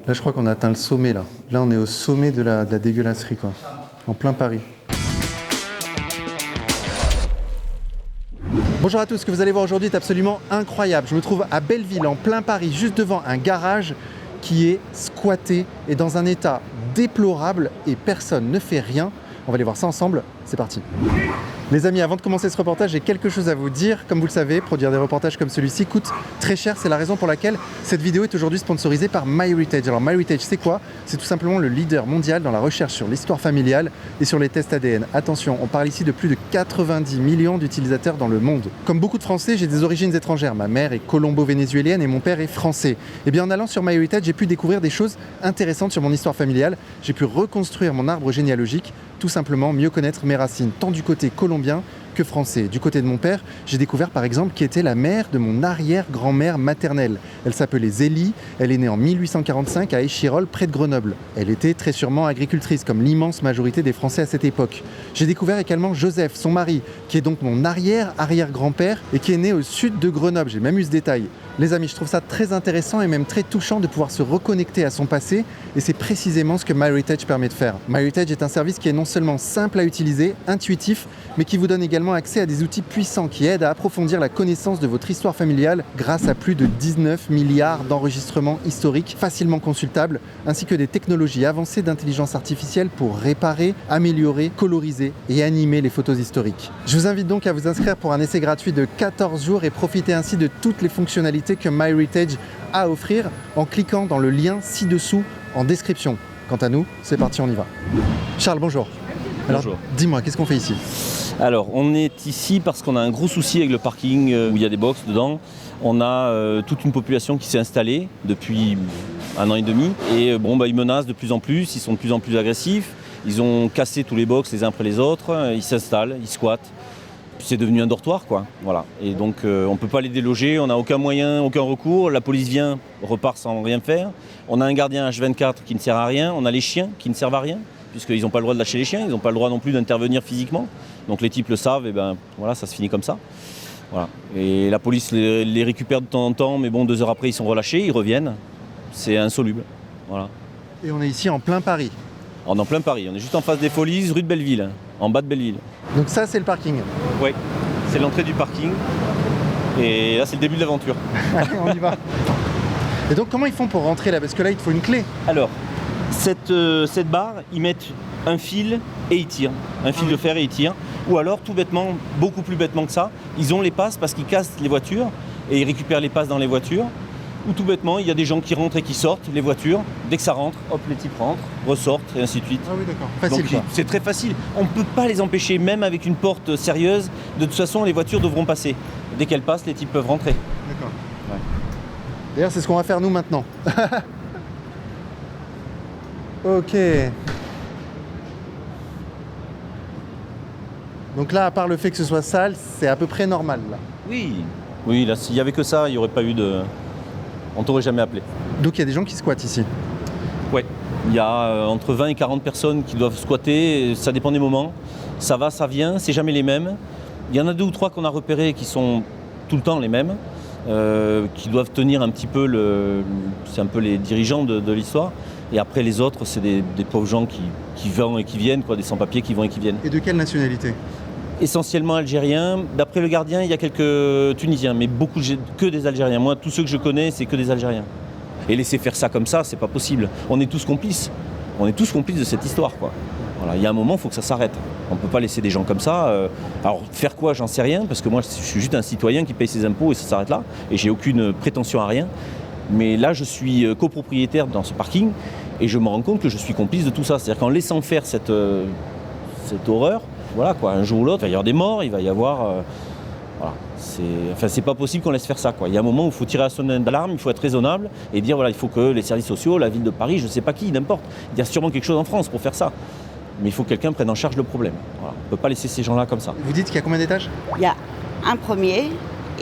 Là, je crois qu'on a atteint le sommet, là. Là, on est au sommet de la dégueulasserie, quoi. En plein Paris. Bonjour à tous, ce que vous allez voir aujourd'hui est absolument incroyable. Je me trouve à Belleville, en plein Paris, juste devant un garage qui est squatté et dans un état déplorable et personne ne fait rien. On va aller voir ça ensemble, c'est parti. Les amis, avant de commencer ce reportage, j'ai quelque chose à vous dire. Comme vous le savez, produire des reportages comme celui-ci coûte très cher. C'est la raison pour laquelle cette vidéo est aujourd'hui sponsorisée par MyHeritage. Alors MyHeritage, c'est quoi? C'est tout simplement le leader mondial dans la recherche sur l'histoire familiale et sur les tests ADN. Attention, on parle ici de plus de 90 millions d'utilisateurs dans le monde. Comme beaucoup de Français, j'ai des origines étrangères. Ma mère est colombo-vénézuélienne et mon père est français. Et bien en allant sur MyHeritage, j'ai pu découvrir des choses intéressantes sur mon histoire familiale. J'ai pu reconstruire mon arbre généalogique, tout simplement mieux connaître mes racines, tant du côté colombien que français. Du côté de mon père, j'ai découvert par exemple qui était la mère de mon arrière-grand-mère maternelle. Elle s'appelait Zélie, elle est née en 1845 à Échirolles, près de Grenoble. Elle était très sûrement agricultrice, comme l'immense majorité des Français à cette époque. J'ai découvert également Joseph, son mari, qui est donc mon arrière-arrière-grand-père et qui est né au sud de Grenoble. J'ai même eu ce détail. Les amis, je trouve ça très intéressant et même très touchant de pouvoir se reconnecter à son passé et c'est précisément ce que MyHeritage permet de faire. MyHeritage est un service qui est non seulement simple à utiliser, intuitif, mais qui vous donne également accès à des outils puissants qui aident à approfondir la connaissance de votre histoire familiale grâce à plus de 19 milliards d'enregistrements historiques facilement consultables, ainsi que des technologies avancées d'intelligence artificielle pour réparer, améliorer, coloriser et animer les photos historiques. Je vous invite donc à vous inscrire pour un essai gratuit de 14 jours et profiter ainsi de toutes les fonctionnalités que MyHeritage a à offrir en cliquant dans le lien ci-dessous en description. Quant à nous, c'est parti, on y va. Charles, bonjour. Alors, bonjour. Dis-moi, qu'est-ce qu'on fait ici? Alors, on est ici parce qu'on a un gros souci avec le parking où il y a des box dedans. On a toute une population qui s'est installée depuis 1 an et demi. Et ils menacent de plus en plus, ils sont de plus en plus agressifs. Ils ont cassé tous les box les uns après les autres. Ils s'installent, ils squattent. C'est devenu un dortoir, quoi. Voilà. Et donc, on ne peut pas les déloger, on n'a aucun moyen, aucun recours. La police vient, repart sans rien faire. On a un gardien H24 qui ne sert à rien. On a les chiens qui ne servent à rien, puisqu'ils n'ont pas le droit de lâcher les chiens. Ils n'ont pas le droit non plus d'intervenir physiquement. Donc les types le savent, et voilà, ça se finit comme ça. Voilà. Et la police les récupère de temps en temps, mais 2 heures après, ils sont relâchés, ils reviennent. C'est insoluble. Voilà. Et on est ici en plein Paris. On est en plein Paris, on est juste en face des Folies, rue de Belleville, en bas de Belleville. Donc ça, c'est le parking. Oui, c'est l'entrée du parking. Et là, c'est le début de l'aventure. Allez, on y va. Et donc, comment ils font pour rentrer là? Parce que là, il te faut une clé. Alors, cette barre, ils mettent un fil et ils tirent. Un fil de fer et ils tirent. Ou alors, tout bêtement, beaucoup plus bêtement que ça, ils ont les passes parce qu'ils cassent les voitures et ils récupèrent les passes dans les voitures. Ou tout bêtement, il y a des gens qui rentrent et qui sortent les voitures. Dès que ça rentre, hop, les types rentrent, ressortent et ainsi de suite. Ah oui, d'accord. Facile, Donc, quoi. c'est très facile. On ne peut pas les empêcher, même avec une porte sérieuse. De toute façon, les voitures devront passer. Dès qu'elles passent, les types peuvent rentrer. D'accord. Ouais. D'ailleurs, c'est ce qu'on va faire nous maintenant. Ok. Donc là, à part le fait que ce soit sale, c'est à peu près normal, là. Oui, là, s'il n'y avait que ça, il n'y aurait pas eu de... On t'aurait jamais appelé. Donc il y a des gens qui squattent ici. Ouais. Il y a entre 20 et 40 personnes qui doivent squatter, ça dépend des moments. Ça va, ça vient, c'est jamais les mêmes. Il y en a 2 ou 3 qu'on a repérés qui sont tout le temps les mêmes, qui doivent tenir un petit peu c'est un peu les dirigeants de l'histoire. Et après les autres, c'est des pauvres gens qui vont et qui viennent, quoi, des sans-papiers qui vont et qui viennent. Et de quelle nationalité? Essentiellement algériens. D'après le gardien, il y a quelques Tunisiens, mais que des Algériens. Moi, tous ceux que je connais, c'est que des Algériens. Et laisser faire ça comme ça, c'est pas possible. On est tous complices. On est tous complices de cette histoire, quoi. Voilà, il y a un moment, il faut que ça s'arrête. On ne peut pas laisser des gens comme ça. Alors, faire quoi, j'en sais rien, parce que moi, je suis juste un citoyen qui paye ses impôts et ça s'arrête là. Et j'ai aucune prétention à rien. Mais là, je suis copropriétaire dans ce parking et je me rends compte que je suis complice de tout ça. C'est-à-dire qu'en laissant faire cette horreur, voilà quoi, un jour ou l'autre, il va y avoir des morts, il va y avoir... voilà, c'est pas possible qu'on laisse faire ça, quoi. Il y a un moment où il faut tirer la sonnette d'alarme, il faut être raisonnable et dire voilà, il faut que les services sociaux, la ville de Paris, je sais pas qui, n'importe. Il y a sûrement quelque chose en France pour faire ça. Mais il faut que quelqu'un prenne en charge le problème. Voilà. On ne peut pas laisser ces gens-là comme ça. Vous dites qu'il y a combien d'étages? Il y a un premier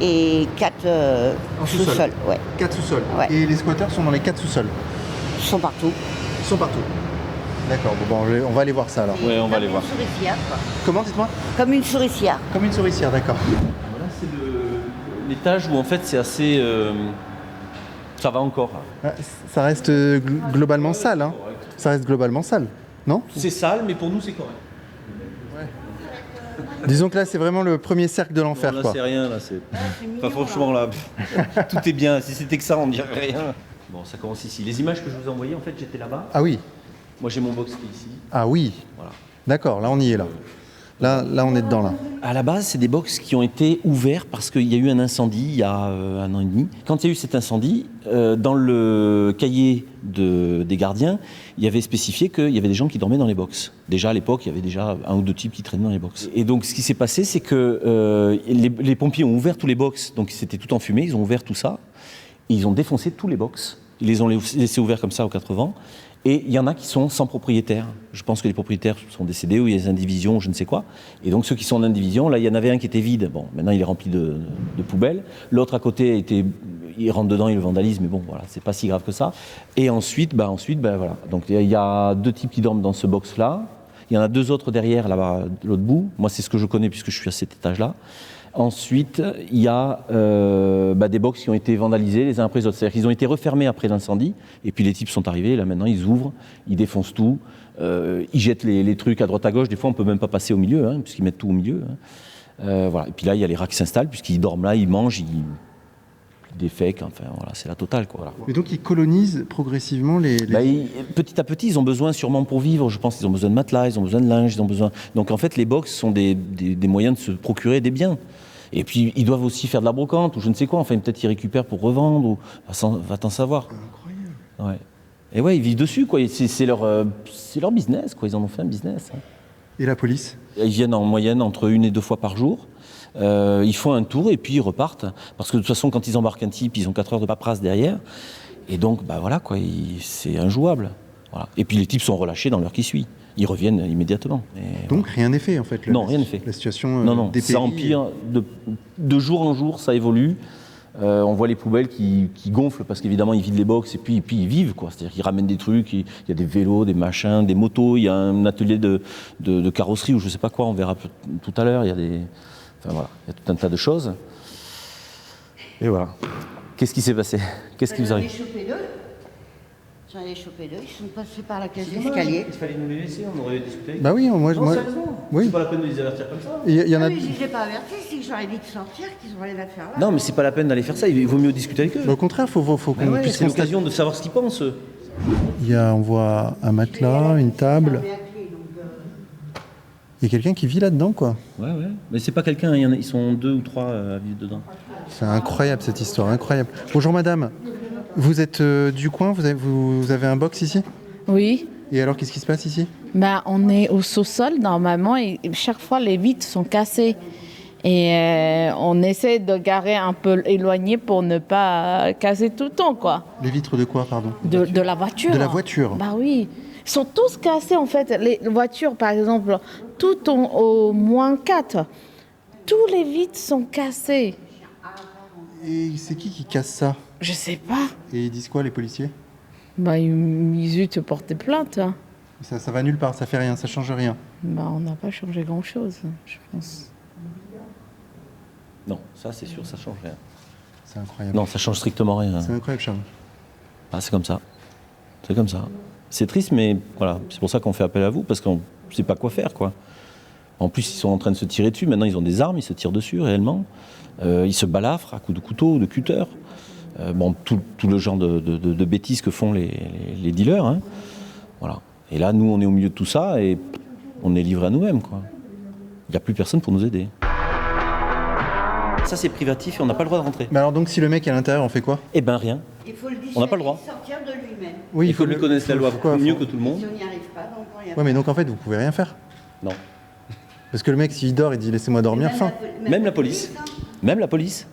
et 4 sous-sols. Ouais. 4 sous-sols. Ouais. Et les squatteurs sont dans les 4 sous-sols? Ils sont partout. Ils sont partout. D'accord, bon, on va aller voir ça alors. Ouais, on va aller voir. Comme une souricière, quoi. Comment, dites-moi? Comme une souricière. Comme une souricière, d'accord. Voilà, c'est l'étage où en fait c'est assez... Ça va encore. Ah, ça reste globalement sale, hein. Ça reste globalement sale, non? C'est sale, mais pour nous, c'est correct. Disons que là, c'est vraiment le premier cercle de l'enfer, Là, quoi. c'est rien, là. Enfin, franchement, là, tout est bien. Si c'était que ça, on dirait rien. Bon, ça commence ici. Les images que je vous ai envoyées, en fait, j'étais là-bas. Ah oui, Moi, j'ai mon box qui est ici. ah oui. Voilà. D'accord, là, on y est, là. Là, on est dedans, là. À la base, c'est des box qui ont été ouverts parce qu'il y a eu un incendie il y a 1 an et demi. Quand il y a eu cet incendie, dans le cahier des gardiens, il y avait spécifié qu'il y avait des gens qui dormaient dans les box. Déjà à l'époque, il y avait déjà 1 ou 2 types qui traînaient dans les box. Et donc, ce qui s'est passé, c'est que les pompiers ont ouvert tous les box, donc c'était tout enfumé, ils ont ouvert tout ça, et ils ont défoncé tous les box. Ils les ont laissés ouverts comme ça aux 4 vents. Et il y en a qui sont sans propriétaire. Je pense que les propriétaires sont décédés ou il y a des indivisions, je ne sais quoi. Et donc ceux qui sont en indivision, là il y en avait un qui était vide. Bon, maintenant il est rempli de poubelles. L'autre à côté il rentre dedans, il le vandalise, mais bon voilà, c'est pas si grave que ça. Et ensuite, voilà. Donc il y a 2 types qui dorment dans ce box-là. Il y en a 2 autres derrière, là-bas, de l'autre bout. Moi c'est ce que je connais puisque je suis à cet étage-là. Ensuite, il y a des box qui ont été vandalisés les uns après les autres. C'est-à-dire qu'ils ont été refermés après l'incendie, et puis les types sont arrivés, là maintenant ils ouvrent, ils défoncent tout, ils jettent les trucs à droite à gauche, des fois on ne peut même pas passer au milieu, hein, puisqu'ils mettent tout au milieu. Hein. Voilà. Et puis là, il y a les rats qui s'installent, puisqu'ils dorment là, ils mangent, ils défèquent, enfin voilà, c'est la totale, quoi. Voilà. Et donc, ils colonisent progressivement les... Petit à petit, ils ont besoin sûrement pour vivre, je pense qu'ils ont besoin de matelas, ils ont besoin de linge, ils ont besoin... Donc en fait, les box sont des moyens de se procurer des biens. Et puis, ils doivent aussi faire de la brocante ou je ne sais quoi. Enfin, peut-être ils récupèrent pour revendre ou... Va t'en savoir. Incroyable. Ouais. Et ouais, ils vivent dessus, quoi. C'est leur business, quoi. Ils en ont fait un business. Hein. Et la police? Ils viennent en moyenne entre 1 et 2 fois par jour. Ils font un tour et puis ils repartent. Parce que de toute façon, quand ils embarquent un type, ils ont 4 heures de paperasse derrière. Et donc, voilà, quoi. C'est injouable. Voilà. Et puis les types sont relâchés dans l'heure qui suit. Ils reviennent immédiatement. Et donc rien n'est fait en fait. Non, rien n'est fait. La situation non, dépérit. ça empire de jour en jour, ça évolue. On voit les poubelles qui gonflent parce qu'évidemment ils vident les box et puis ils vivent, quoi. C'est-à-dire qu'ils ramènent des trucs, il y a des vélos, des machins, des motos, il y a un atelier de carrosserie ou je sais pas quoi, on verra tout à l'heure. Il y a il y a tout un tas de choses. Et voilà. Qu'est-ce qui s'est passé? Qu'est-ce qui vous arrive? J'en ai chopé 2, ils sont passés par la cage d'escalier. Il fallait nous les laisser, on aurait discuté. Bah oui, moi oui. C'est pas la peine de les avertir comme ça. Il y en a... Mais je ne les ai pas avertis, c'est que j'aurais dit de sortir, qu'ils ont rien à faire là. Non, mais c'est pas la peine d'aller faire ça, il vaut mieux discuter avec eux. Au contraire, faut qu'on puisse c'est l'occasion de savoir ce qu'ils pensent. on voit un matelas, une table. Il y a quelqu'un qui vit là-dedans, quoi. Ouais. Mais c'est pas quelqu'un, ils sont 2 ou 3 à vivre dedans. C'est incroyable cette histoire, incroyable. Bonjour madame, vous êtes du coin, vous avez un box ici? Oui. Et alors, qu'est-ce qui se passe ici? On est au sous-sol normalement et chaque fois les vitres sont cassées. Et on essaie de garer un peu éloigné pour ne pas casser tout le temps, quoi. Les vitres de quoi, pardon? De la voiture. De la voiture? Bah oui. Ils sont tous cassés en fait. Les voitures, par exemple, tout au -4. Tous les vitres sont cassés. Et c'est qui casse ça? Je sais pas. Et ils disent quoi, les policiers? Ils ont porté plainte. Hein. Ça va nulle part, ça fait rien, ça change rien. On n'a pas changé grand-chose, je pense. Non, ça c'est sûr, ça change rien. C'est incroyable. Non, ça change strictement rien. C'est incroyable, Charles. C'est comme ça. C'est comme ça. C'est triste, mais voilà, c'est pour ça qu'on fait appel à vous, parce qu'on ne sait pas quoi faire, quoi. En plus, ils sont en train de se tirer dessus. Maintenant, ils ont des armes, ils se tirent dessus réellement. Ils se balafrent à coups de couteau, de cutter. Tout le genre de bêtises que font les dealers. Hein. Voilà. Et là, nous, on est au milieu de tout ça et on est livrés à nous-mêmes, quoi. Il n'y a plus personne pour nous aider. Ça, c'est privatif et on n'a pas le droit de rentrer. Mais alors donc, si le mec est à l'intérieur, on fait quoi? Eh ben rien. Il faut le On n'a pas le droit. sortir de lui-même. Oui, il faut lui connaître la loi mieux que tout le monde. Si on n'y arrive pas, donc on y Ouais, mais donc en fait, vous pouvez rien faire. Non. Parce que le mec, s'il dort, il dit laissez-moi dormir, fin. Même la police. Même la police.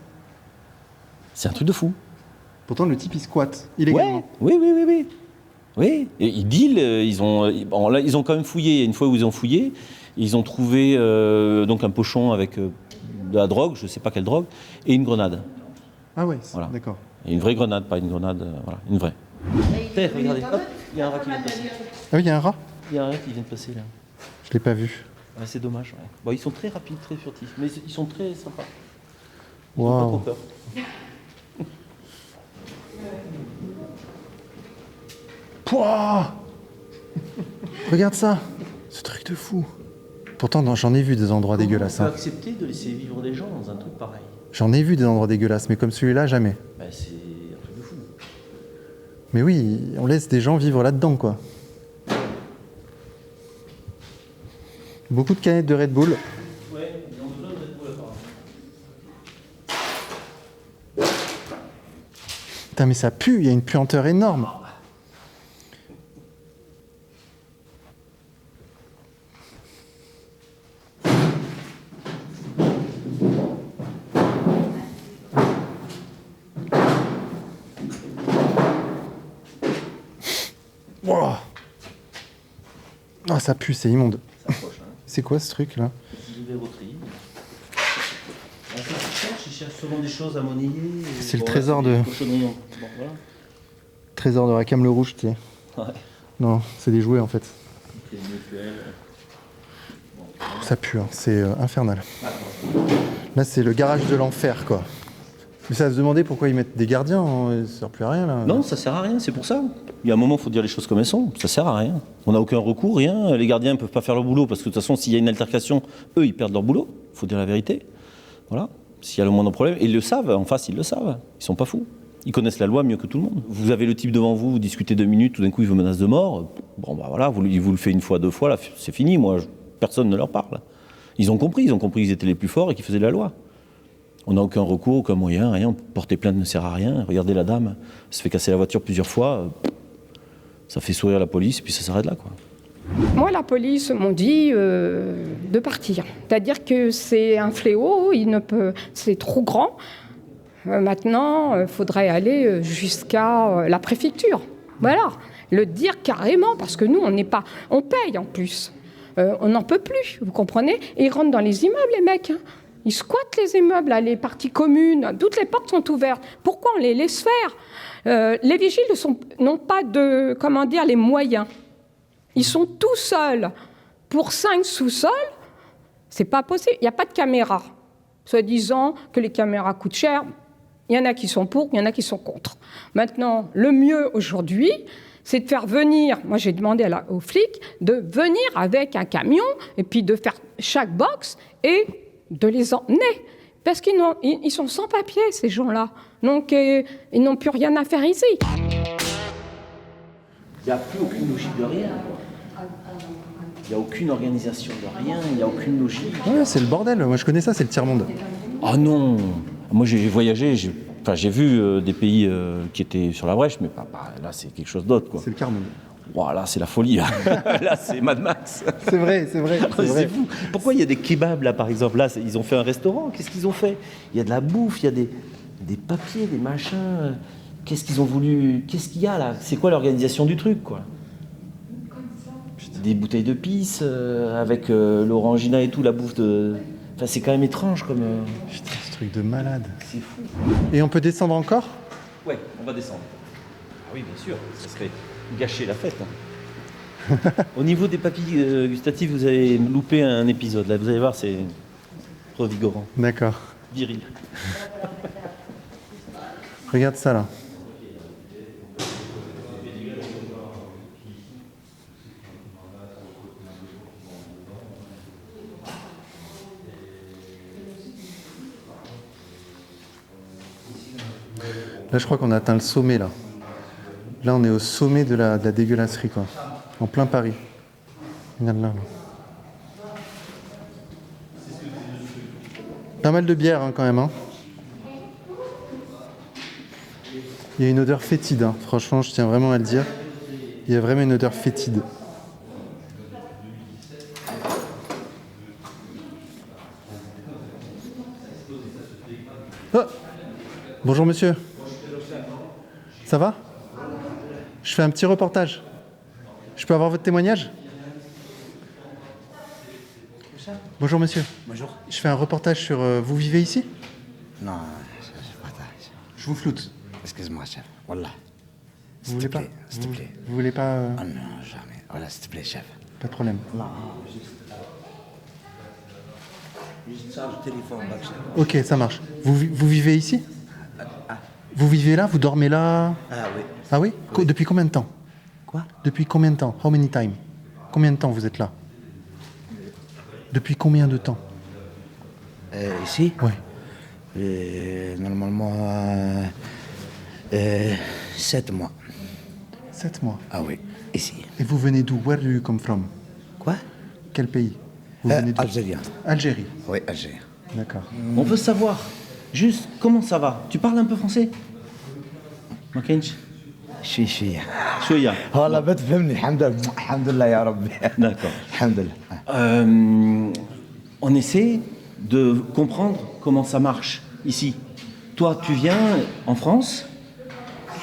C'est un truc de fou. Pourtant, le type, il squatte illégalement. Ouais. Oui. Oui. Et ils dealent, ils ont quand même fouillé. Une fois où ils ont fouillé, ils ont trouvé donc un pochon avec de la drogue, je ne sais pas quelle drogue, et une grenade. Ah ouais, voilà. D'accord. Et une vraie grenade, pas une grenade, voilà, une vraie. Regardez, hop, il y a un rat qui vient de passer. Ah oui, il y a un rat? Il y a un rat qui vient de passer là. Je l'ai pas vu. Ouais, c'est dommage. Ouais. Bon, ils sont très rapides, très furtifs, mais ils sont très sympas. Ils Wow. n'ont pas trop peur. Pouah. Regarde ça. Ce truc de fou. Pourtant, j'en ai vu des endroits dégueulasses. On peut Hein. accepter de laisser vivre des gens dans un truc pareil. J'en ai vu des endroits dégueulasses, mais comme celui-là, jamais. Bah, c'est un truc de fou. Mais oui, on laisse des gens vivre là-dedans, quoi. Beaucoup de canettes de Red Bull. Ouais, ils ont besoin de Red Bull apparemment. Putain, mais ça pue, il y a une puanteur énorme. Wow. Ah, ça pue, c'est immonde. C'est quoi ce truc là? Ils cherchent souvent des choses à monnayer. C'est le trésor de... Bon, voilà. Trésor de Rackham le Rouge, tu sais. Ouais. Non, c'est des jouets en fait. Crédit mutuel. Ça pue, hein. C'est infernal. Là, c'est le garage de l'enfer, quoi. Mais ça va se demander pourquoi ils mettent des gardiens, hein. Ça sert plus à rien là. Non, ça sert à rien, c'est pour ça. Il y a un moment, il faut dire les choses comme elles sont. Ça sert à rien. On n'a aucun recours, rien. Les gardiens ne peuvent pas faire leur boulot parce que de toute façon, s'il y a une altercation, eux, ils perdent leur boulot. Il faut dire la vérité. Voilà. S'il y a le moindre problème, et ils le savent, en face, ils le savent. Ils sont pas fous. Ils connaissent la loi mieux que tout le monde. Vous avez le type devant vous, vous discutez 2 minutes, tout d'un coup, il vous menace de mort. Bon, bah voilà, il vous le fait une fois, 2 fois, là, c'est fini. Moi, personne ne leur parle. Ils ont compris qu'ils étaient les plus forts et qu'ils faisaient la loi. On n'a aucun recours, aucun moyen, rien. Porter plainte ne sert à rien. Regardez la dame, elle se fait casser la voiture plusieurs fois. Ça fait sourire la police, puis ça s'arrête là, quoi. Moi, la police m'ont dit de partir. C'est-à-dire que c'est un fléau, c'est trop grand. Maintenant, il faudrait aller jusqu'à la préfecture. Voilà, le dire carrément, parce que nous, on paye en plus. On n'en peut plus, vous comprenez? Et ils rentrent dans les immeubles, les mecs. Hein. Ils squattent les immeubles, là, les parties communes. Toutes les portes sont ouvertes. Pourquoi on les laisse faire? Les vigiles n'ont pas les moyens. Ils sont tout seuls. Pour 5 sous-sols, c'est pas possible. Il n'y a pas de caméra. Soi-disant que les caméras coûtent cher. Il y en a qui sont pour, il y en a qui sont contre. Maintenant, le mieux aujourd'hui, c'est de faire venir, moi j'ai demandé aux flics, de venir avec un camion et puis de faire chaque box et de les emmener. Parce qu'ils sont sans papier, ces gens-là. Donc, ils n'ont plus rien à faire ici. Il n'y a plus aucune logique de rien. Il n'y a aucune organisation de rien, il n'y a aucune logique. Ouais, c'est le bordel. Moi, je connais ça, c'est le tiers-monde. Ah non. Moi, j'ai voyagé, j'ai vu des pays qui étaient sur la brèche, mais là, c'est quelque chose d'autre, quoi. C'est le quart-monde. Voilà, c'est la folie. Là, là c'est Mad Max. C'est vrai, c'est vrai. C'est fou. Pourquoi il y a des kebabs, là, par exemple? Là, ils ont fait un restaurant. Qu'est-ce qu'ils ont fait? Il y a de la bouffe, il y a des papiers, des machins. Qu'est-ce qu'ils ont voulu... Qu'est-ce qu'il y a, là? C'est quoi l'organisation du truc, quoi? Des bouteilles de pisse, avec l'orangina et tout, la bouffe de... Enfin, c'est quand même étrange, comme... Putain, ce truc de malade. C'est fou. Et on peut descendre encore? Ouais, on va descendre. Ah oui, bien sûr, ça serait gâcher la fête. Hein. Au niveau des papilles gustatives, vous avez loupé un épisode. Là, vous allez voir, c'est revigorant, D'accord. viril. Regarde ça, là. Là, je crois qu'on a atteint le sommet, là. Là, on est au sommet de la dégueulasserie, quoi. En plein Paris. Regarde là. Pas mal de bière, hein, quand même. Hein. Il y a une odeur fétide. Hein. Franchement, je tiens vraiment à le dire. Il y a vraiment une odeur fétide. Oh, bonjour, monsieur. Ça va? Je fais un petit reportage. Je peux avoir votre témoignage? Bonjour monsieur. Bonjour. Je fais un reportage sur... vous vivez ici? Non, je partage. Je vous floute. Excuse-moi, chef. Wallah. Vous voulez pas? S'il te plaît. Vous voulez pas... Oh non, jamais. Voilà, s'il te plaît, chef. Pas de problème. Non, juste charge le téléphone, chef. Ok, ça marche. Vous vivez ici? Vous vivez là? Vous dormez là? Ah oui. Ah oui? Depuis combien de temps? Quoi? Depuis combien de temps? How many time? Combien de temps vous êtes là? Depuis combien de temps? Ici? Ouais. Normalement, 7 mois. 7 mois. Ah oui, ici. Et vous venez d'où? Where do you come from? Quoi? Quel pays? Vous venez d'où? Algérien. Algérie. Oui, Algérien. D'accord. On veut savoir, juste, comment ça va? Tu parles un peu français? ما كاينش شوية. شوية. والله بتفهمني الحمد لله يا ربي. D'accord. الحمد لله. On essaie de comprendre comment ça marche ici. Toi, tu viens en France,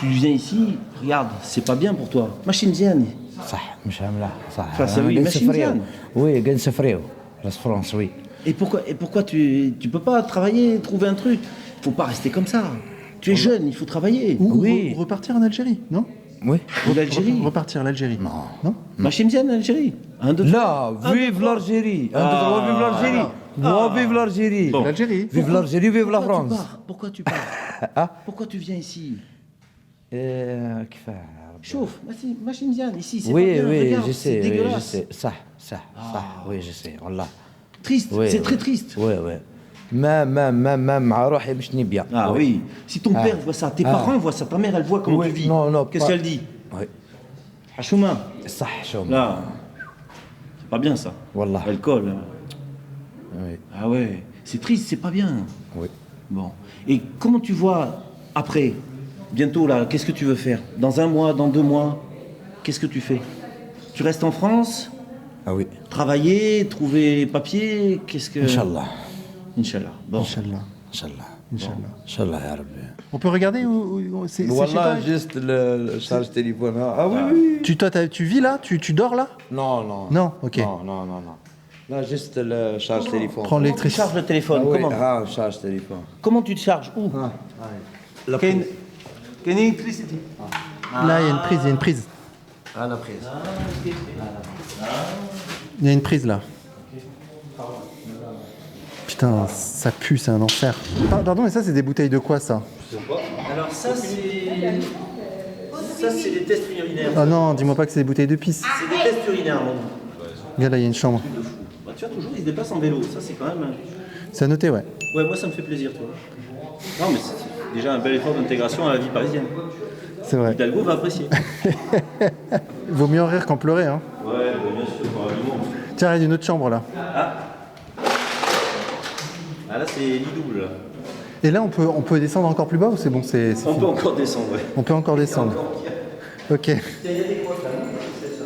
tu viens ici, regarde, c'est pas bien pour toi. ماشي مزيان. صح مش ملاح صح. Ça, oui, machine مزيان. Oui, قاعد نسافريو. La France, oui. Et pourquoi tu peux pas travailler, trouver un truc? Faut pas rester comme ça. Tu es jeune, il faut travailler. Ou Oui. repartir en Algérie, non? Oui. L'Algérie. Repartir l'Algérie. Non. ماشي مزيان الجيري. Un, deux, لا فيف l'Algérie. Un, deux, trois, vive l'Algérie. Moi, vive l'Algérie. Bon. L'Algérie. Vive l'Algérie, vive la France. Pourquoi tu pars? Pourquoi tu viens ici? كفاح. Chauffe, ماشي مزيان ici, c'est pas Oui, bien. oui, Regarde, je c'est sais, oui, je dégueulasse. sais. صح. Oui, je sais. والله. Triste, Oui, c'est oui. très triste. Oui. ما مع روحي مش bien. Ah oui, si ton père voit ça, tes parents voient ça, ta mère elle voit comment Oui, tu vis. non, Qu'est-ce pas- qu'elle dit? Oui. Hachouma. صح شو. Là, c'est pas bien ça. والله. Elle colle. Oui. Ah ouais, c'est triste, c'est pas bien. Oui. Bon. Et comment tu vois après, bientôt là, qu'est-ce que tu veux faire? Dans un mois, dans 2 mois, qu'est-ce que tu fais? Tu restes en France? Ah oui. Travailler, trouver papier, qu'est-ce que... Inch'Allah. Inch'Allah. Bon. Inch'Allah. Inch'Allah. Inch'Allah يا ربي. On peut regarder où c'est chez toi? والله juste le charge téléphone. Ah oui. Tu vis là? Tu dors là? Non. Non, ok. Non. Là juste le charge téléphone. Prends Tu l'électricité. charges le téléphone, Ah oui, comment? charge téléphone. Comment tu te charges? Où? La Can electricity. Là, il y a une prise. Ah, la prise. Il y a une prise là. Putain, ça pue, c'est un enfer. Pardon, mais ça, c'est des bouteilles de quoi, ça? Alors ça c'est des tests urinaires. Oh non, dis-moi pas que c'est des bouteilles de pisse. C'est des tests urinaires, mon. Regarde, là, il y a une chambre. Bah, tu vois, toujours, ils se déplacent en vélo. Ça, c'est quand même... C'est à noter, ouais. Ouais, moi, ça me fait plaisir, tu vois. Non, mais c'est déjà un bel effort d'intégration à la vie parisienne. C'est vrai. Hidalgo va apprécier. Il vaut mieux en rire qu'en pleurer, hein. Ouais, bien sûr, probablement. Tiens, il y a une autre chambre, là. Ah, là, c'est lit double. Là. Et là, on peut descendre encore plus bas ou c'est bon, c'est On fini peut encore descendre, ouais. On peut encore descendre. Ok. Il y a des crottes là, non? C'est ça.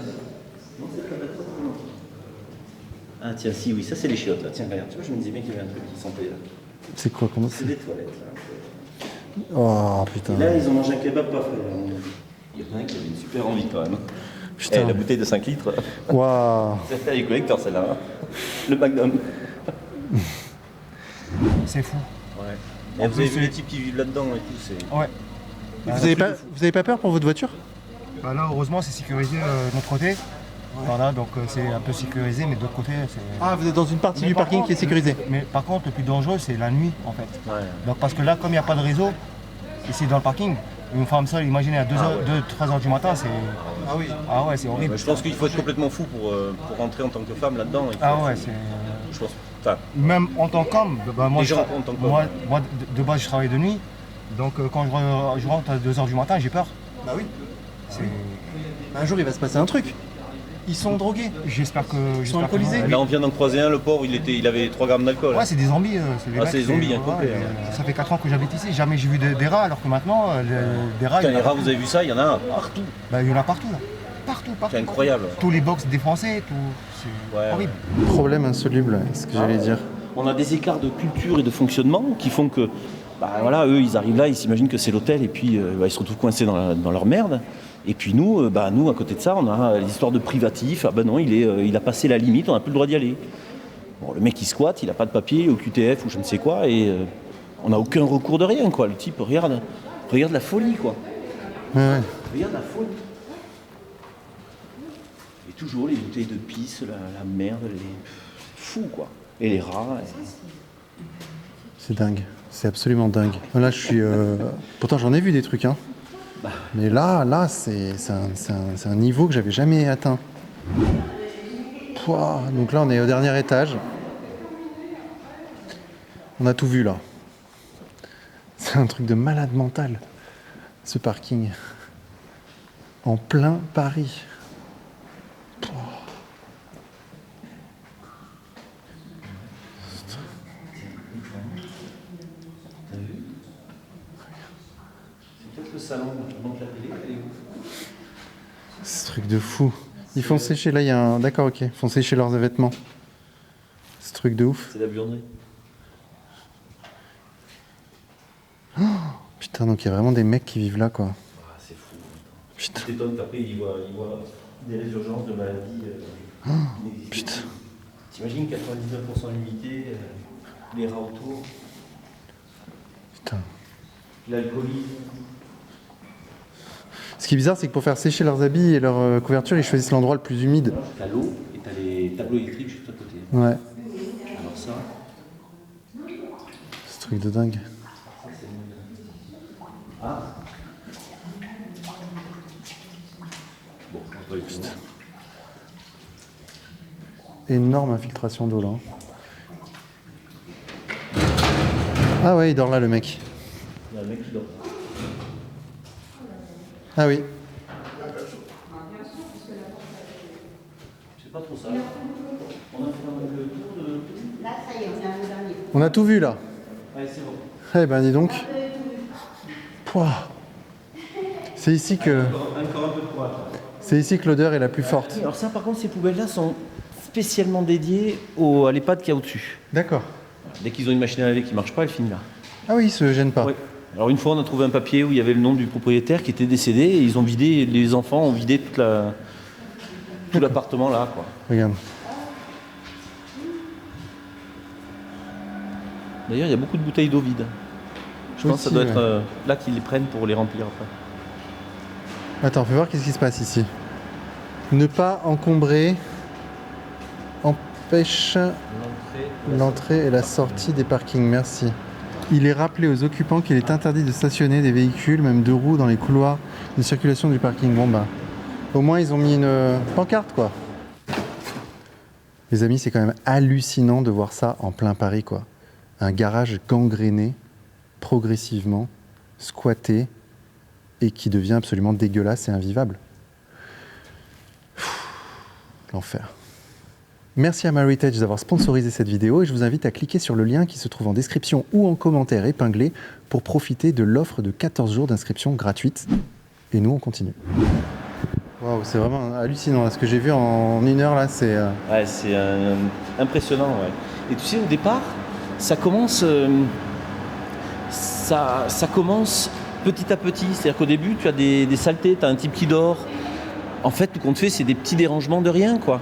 Non, c'est pas d'accord. Ah, tiens, si, oui, ça, c'est les chiottes, là. Tiens, regarde, tu vois, je me disais bien qu'il y avait un truc qui sentait, là. C'est quoi? Comment C'est c'est? des toilettes, là. Oh, putain. Et là, ils ont mangé un kebab pas frais. Là. Il y en a un qui avait une super envie, quand même. Putain. Eh, la bouteille de 5 litres. Waouh. C'est les collecteurs, celle-là. Hein. Le Magnum. C'est fou. Ouais. Et vous avez vu les types qui vivent là-dedans et tout, c'est... Ouais. Vous avez pas peur pour votre voiture? Bah là, heureusement, c'est sécurisé de notre côté. Voilà, donc c'est un peu sécurisé, mais de l'autre côté, c'est... Ah, vous êtes dans une partie Mais du par parking contre, qui est sécurisée. Mais par contre, le plus dangereux, c'est la nuit, en fait. Ouais. Donc parce que là, comme il n'y a pas de réseau, ici dans le parking, une femme seule, imaginez à 2-3 heures du matin, c'est... Ah oui. Ah ouais, c'est horrible. Je pense qu'il faut être complètement fou pour rentrer en tant que femme là-dedans. Il faut- Ah ouais, c'est... Je pense... Enfin, Même en tant qu'homme, bah, moi, Déjà en tant qu'homme. moi, de base, je travaille de nuit. Donc quand je rentre à 2 heures du matin, j'ai peur. Bah oui. C'est... Un jour, il va se passer un truc. Ils sont drogués. J'espère que... sont alcoolisés. non. là, on vient d'en croiser un, le pauvre, il avait 3 grammes d'alcool. Ouais, c'est des zombies. Ah, c'est des zombies, hein, complet, ouais, hein. Ça fait 4 ans que j'habite ici, jamais j'ai vu des rats, alors que maintenant, des rats, Putain, il y les en a rats, vous avez vu ça, il y en a un partout. bah, il y en a partout. Là. Partout. C'est incroyable. Tous les box défoncés, tout. C'est Ouais, horrible. Problème insoluble, c'est ce que j'allais dire. On a des écarts de culture et de fonctionnement qui font que, bah voilà, eux, ils arrivent là, ils s'imaginent que c'est l'hôtel et puis bah, ils se retrouvent coincés dans leur merde. Et puis nous, nous, à côté de ça, on a l'histoire de privatif. Ah ben non, il a passé la limite, on n'a plus le droit d'y aller. Bon, le mec, il squatte, il n'a pas de papier, au QTF ou je ne sais quoi, et on n'a aucun recours de rien, quoi. Le type, regarde la folie, quoi. Ouais. Regarde la folie. Et toujours les bouteilles de pisse, la merde, fou, quoi. Et les rats. C'est dingue. C'est absolument dingue. Là, je suis... Pourtant, j'en ai vu des trucs, hein. Mais là, c'est un niveau que j'avais jamais atteint. Pouah, donc là, on est au dernier étage. On a tout vu là. C'est un truc de malade mental, ce parking. En plein Paris. Pouah. Le salon, donc la télé, elle est où? Ce truc de fou. Ils font sécher, là il y a un... D'accord, ok. Ils font sécher leurs vêtements. Ce truc de ouf. C'est la buanderie. Oh, putain, donc il y a vraiment des mecs qui vivent là, quoi. Ah, c'est fou. Putain. Tu t'étonnes qu'après ils voient des résurgences de maladies inexistantes. Putain. T'imagines 99% d'humidité, les rats autour, Putain. l'alcoolisme. Ce qui est bizarre, c'est que pour faire sécher leurs habits et leurs couvertures, ils choisissent l'endroit le plus humide. T'as l'eau et t'as les tableaux électriques juste à côté. Ouais. Alors ça, Ce truc de dingue. bon, on va pas le faire. Énorme infiltration d'eau là. Ah ouais, il dort là le mec. Il y a un mec qui dort. Ah oui. C'est pas trop ça. On a fait le tour de... Là, ça y est, on a le dernier. On a tout vu là. Ouais, c'est bon. Eh ben dis donc. Pouah. C'est ici que Encore un peu de courage. c'est ici que l'odeur est la plus forte. Alors ça, par contre, ces poubelles-là sont spécialement dédiées à l'EHPAD qu'il y a au-dessus. D'accord. Dès qu'ils ont une machine à laver qui ne marche pas, elle finit là. Ah oui, ils se gênent pas. Ouais. Alors une fois, on a trouvé un papier où il y avait le nom du propriétaire qui était décédé et ils ont vidé, les enfants ont vidé tout l'appartement là, quoi. Regarde. D'ailleurs, il y a beaucoup de bouteilles d'eau vides. Je pense que ça Aussi, doit être ouais. là qu'ils les prennent pour les remplir après. Attends, fais voir qu'est-ce qui se passe ici. Ne pas encombrer empêche l'entrée et la sortie des parkings. Merci. Il est rappelé aux occupants qu'il est interdit de stationner des véhicules, même deux roues, dans les couloirs de circulation du parking. Bon bah, au moins ils ont mis une pancarte quoi. Les amis, c'est quand même hallucinant de voir ça en plein Paris quoi. Un garage gangréné, progressivement, squatté, et qui devient absolument dégueulasse et invivable. L'enfer. Merci à MyHeritage d'avoir sponsorisé cette vidéo et je vous invite à cliquer sur le lien qui se trouve en description ou en commentaire épinglé pour profiter de l'offre de 14 jours d'inscription gratuite. Et nous, on continue. Waouh, c'est vraiment hallucinant. Ce que j'ai vu en 1 heure, là, c'est... Ouais, c'est impressionnant, ouais. Et tu sais, au départ, ça commence... ça commence petit à petit. C'est-à-dire qu'au début, tu as des saletés, tu as un type qui dort. En fait, tout compte fait, c'est des petits dérangements de rien, quoi.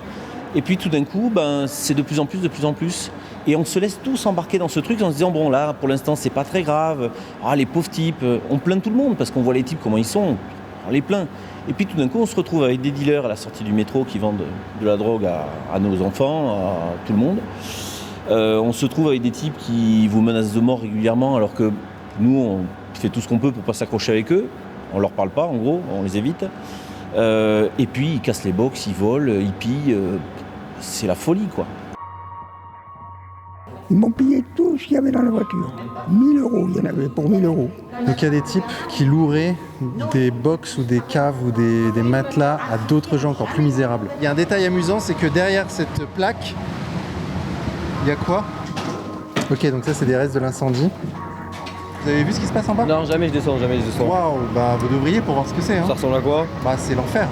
Et puis tout d'un coup, ben, c'est de plus en plus. Et on se laisse tous embarquer dans ce truc en se disant, bon là, pour l'instant, c'est pas très grave. Ah, les pauvres types, on plaint tout le monde parce qu'on voit les types comment ils sont. On les plaint. Et puis tout d'un coup, on se retrouve avec des dealers à la sortie du métro qui vendent de la drogue à nos enfants, à tout le monde. On se trouve avec des types qui vous menacent de mort régulièrement alors que nous, on fait tout ce qu'on peut pour pas s'accrocher avec eux. On leur parle pas, en gros, on les évite. Et puis ils cassent les box, ils volent, ils pillent. C'est la folie, quoi. Ils m'ont pillé tout ce qu'il y avait dans la voiture. 1 000 €, il y en avait pour 1 000 €. Donc il y a des types qui loueraient des box ou des caves ou des matelas à d'autres gens encore plus misérables. Il y a un détail amusant, c'est que derrière cette plaque, il y a quoi? Ok, donc ça c'est des restes de l'incendie. Vous avez vu ce qui se passe en bas? Non, jamais je descends. Waouh, bah vous devriez pour voir ce que c'est. Hein. Ça ressemble à quoi? Bah c'est l'enfer.